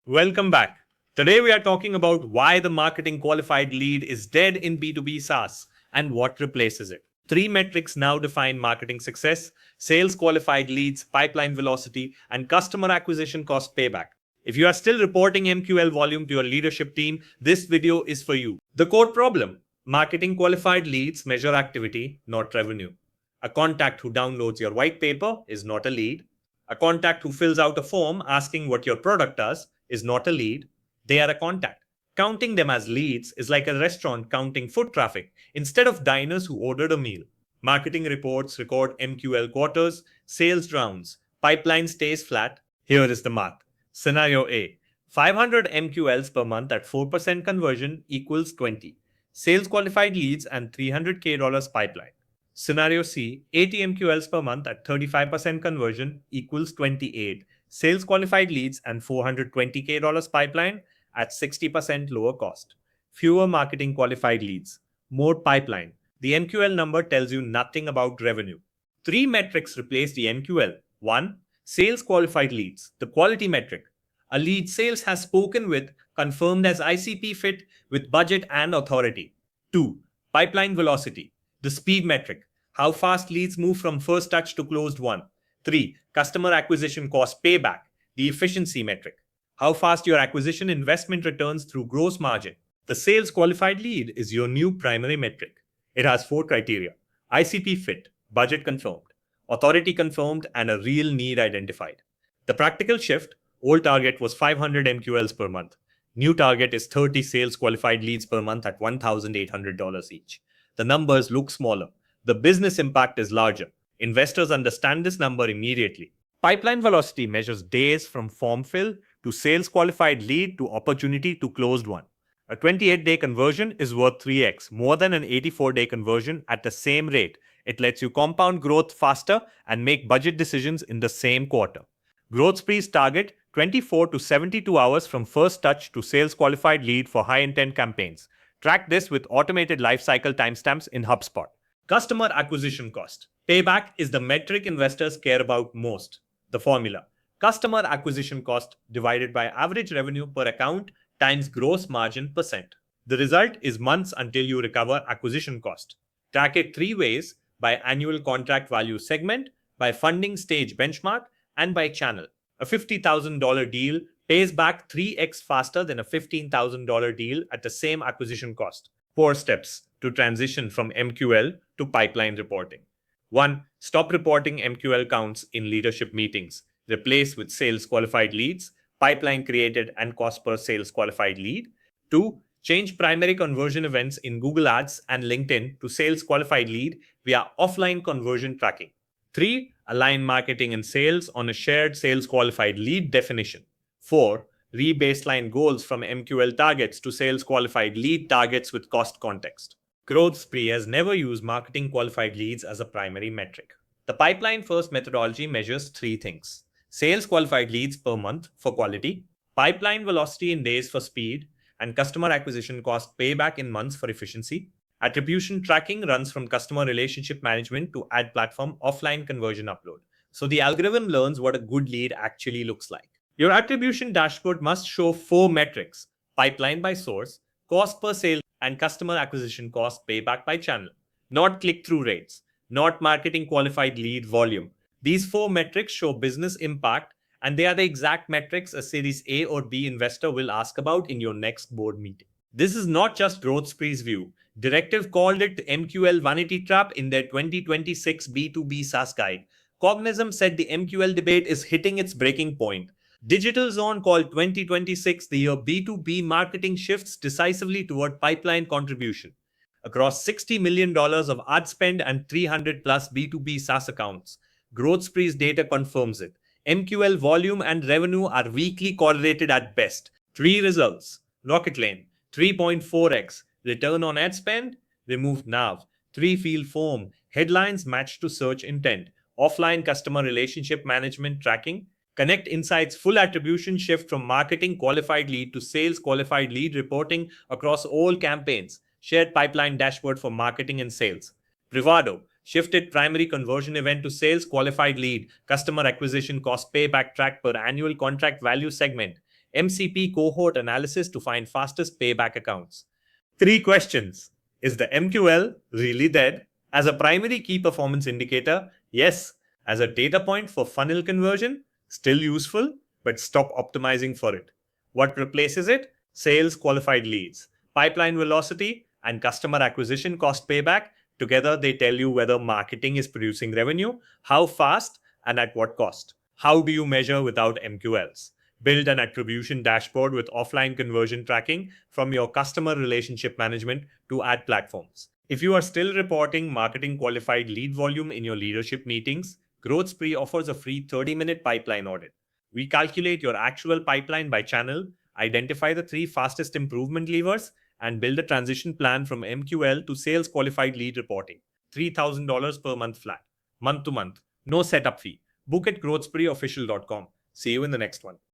Welcome back. Today we are talking about why the marketing qualified lead is dead in B2B SaaS and what replaces it. Three metrics now define marketing success: sales qualified leads, pipeline velocity, and customer acquisition cost payback. If you are still reporting MQL volume to your leadership team, this video is for you. The core problem: marketing qualified leads measure activity, not revenue. A contact who downloads your white paper is not a lead. A contact who fills out a form asking what your product does is not a lead. They are a contact. Counting them as leads is like a restaurant counting foot traffic instead of diners who ordered a meal. Marketing reports record MQL quarters, sales rounds, pipeline stays flat. Here is the math. Scenario A: 500 MQLs per month at 4% conversion equals 20. Sales qualified leads and $300K pipeline. Scenario C: 80 MQLs per month at 35% conversion equals 28. Sales qualified leads and $420K pipeline at 60% lower cost. Fewer marketing qualified leads, more pipeline. The MQL number tells you nothing about revenue. Three metrics replace the MQL. 1. Sales qualified leads, the quality metric. A lead sales has spoken with, confirmed as ICP fit with budget and authority. 2. Pipeline velocity, the speed metric. How fast leads move from first touch to closed one. 3. Customer acquisition cost payback, the efficiency metric. How fast your acquisition investment returns through gross margin. The sales qualified lead is your new primary metric. It has 4 criteria: ICP fit, budget confirmed, authority confirmed, and a real need identified. The practical shift: old target was 500 MQLs per month. New target is 30 sales qualified leads per month at $1,800 each. The numbers look smaller. The business impact is larger. Investors understand this number immediately. Pipeline velocity measures days from form fill to sales qualified lead to opportunity to closed one. A 28-day conversion is worth 3x, more than an 84-day conversion at the same rate. It lets you compound growth faster and make budget decisions in the same quarter. Growth sprees target 24 to 72 hours from first touch to sales qualified lead for high intent campaigns. Track this with automated lifecycle timestamps in HubSpot. Customer acquisition cost. Payback is the metric investors care about most. The formula: customer acquisition cost divided by average revenue per account times gross margin percent. The result is months until you recover acquisition cost. Track it 3 ways: by annual contract value segment, by funding stage benchmark, and by channel. A $50,000 deal pays back 3x faster than a $15,000 deal at the same acquisition cost. 4 steps to transition from MQL to pipeline reporting. 1. Stop reporting MQL counts in leadership meetings. Replace with sales qualified leads, pipeline created, and cost per sales qualified lead. 2. Change primary conversion events in Google Ads and LinkedIn to sales qualified lead via offline conversion tracking. 3. Align marketing and sales on a shared sales qualified lead definition. 4. Re-baseline goals from MQL targets to sales qualified lead targets with cost context. Growth Spree has never used marketing qualified leads as a primary metric. The pipeline first methodology measures 3 things: sales qualified leads per month for quality, pipeline velocity in days for speed, and customer acquisition cost payback in months for efficiency. Attribution tracking runs from customer relationship management to ad platform offline conversion upload. So the algorithm learns what a good lead actually looks like. Your attribution dashboard must show 4 metrics: pipeline by source, cost per sale, and customer acquisition cost payback by channel. Not click-through rates, not marketing qualified lead volume. These 4 metrics show business impact, and they are the exact metrics a Series A or B investor will ask about in your next board meeting. This is not just Growth Spree's view. Directive called it the MQL vanity trap in their 2026 B2B SaaS guide. Cognism said the MQL debate is hitting its breaking point. Digital Zone called 2026 the year B2B marketing shifts decisively toward pipeline contribution. Across $60 million of ad spend and 300 plus B2B SaaS accounts, Growth Spree's data confirms it. MQL volume and revenue are weakly correlated at best. 3 results: Rocket Lane, 3.4x, return on ad spend, removed nav. 3 field form, headlines matched to search intent, offline customer relationship management tracking, Connect Insights full attribution shift from marketing qualified lead to sales qualified lead reporting across all campaigns, shared pipeline dashboard for marketing and sales. Privado shifted primary conversion event to sales qualified lead, customer acquisition cost payback track per annual contract value segment. MCP cohort analysis to find fastest payback accounts. 3 questions. Is the MQL really dead? As a primary key performance indicator, yes. As a data point for funnel conversion, still useful, but stop optimizing for it. What replaces it? Sales qualified leads, pipeline velocity, and customer acquisition cost payback. Together, they tell you whether marketing is producing revenue, how fast, and at what cost. How do you measure without MQLs? Build an attribution dashboard with offline conversion tracking from your customer relationship management to ad platforms. If you are still reporting marketing qualified lead volume in your leadership meetings, Growth Spree offers a free 30-minute pipeline audit. We calculate your actual pipeline by channel, identify the 3 fastest improvement levers, and build a transition plan from MQL to sales qualified lead reporting. $3,000 per month flat, month to month, no setup fee. Book at growthspreeofficial.com. See you in the next one.